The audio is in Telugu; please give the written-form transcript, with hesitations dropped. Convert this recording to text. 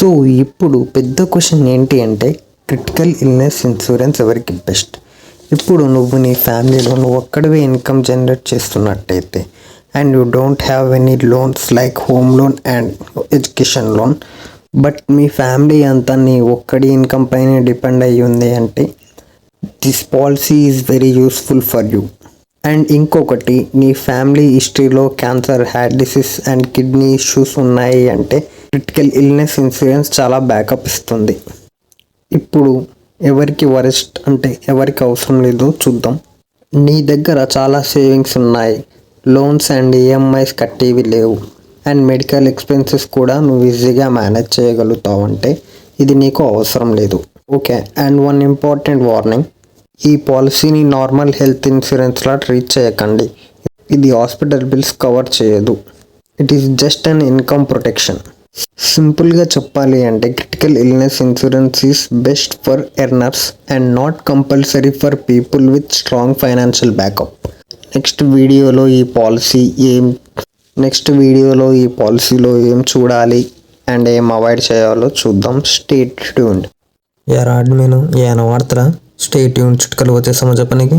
సో ఇప్పుడు పెద్ద క్వశ్చన్ ఏంటి అంటే క్రిటికల్ ఇల్నెస్ ఇన్సూరెన్స్ ఎవరికి బెస్ట్? ఇప్పుడు నువ్వు నీ ఫ్యామిలీలో నువ్వు ఒక్కడివే ఇన్కమ్ జనరేట్ చేస్తున్నట్టయితే and you don't have any loans like home loan and education loan, but మీ ఫ్యామిలీ అంతా నీ ఒక్కడి ఇన్కమ్ పైన డిపెండ్ అయ్యి ఉంది అంటే this policy is very useful for you. And ఇంకొకటి, నీ ఫ్యామిలీ హిస్టరీలో cancer, heart disease and kidney issues ఉన్నాయి అంటే క్రిటికల్ ఇల్నెస్ ఇన్సూరెన్స్ చాలా బ్యాకప్ ఇస్తుంది. ఇప్పుడు ఎవరికి వరెస్ట్ అంటే ఎవరికి అవసరం లేదో చూద్దాం. నీ దగ్గర చాలా సేవింగ్స్ ఉన్నాయి, లోన్స్ అండ్ ఈఎంఐస్ కట్టేవి లేవు, అండ్ మెడికల్ ఎక్స్పెన్సెస్ కూడా నువ్వు ఈజీగా మేనేజ్ చేయగలుగుతావు అంటే ఇది నీకు అవసరం లేదు. Okay, and one important warning, ఈ పాలసీని నార్మల్ హెల్త్ ఇన్సూరెన్స్లా ట్రీట్ చేయకండి. ఇది హాస్పిటల్ బిల్స్ కవర్ చేయదు. It is just an income protection. సింపుల్గా చెప్పాలి అంటే critical illness insurance is best for earners and not compulsory for people with strong financial backup. Next వీడియోలో ఈ పాలసీలో ఏం చూడాలి అండ్ ఏం అవాయిడ్ చేయాలో చూద్దాం. Stay tuned. यार आदमी नो ये वार्ता स्टे ट्यून चुटकल होते समझ अपने की।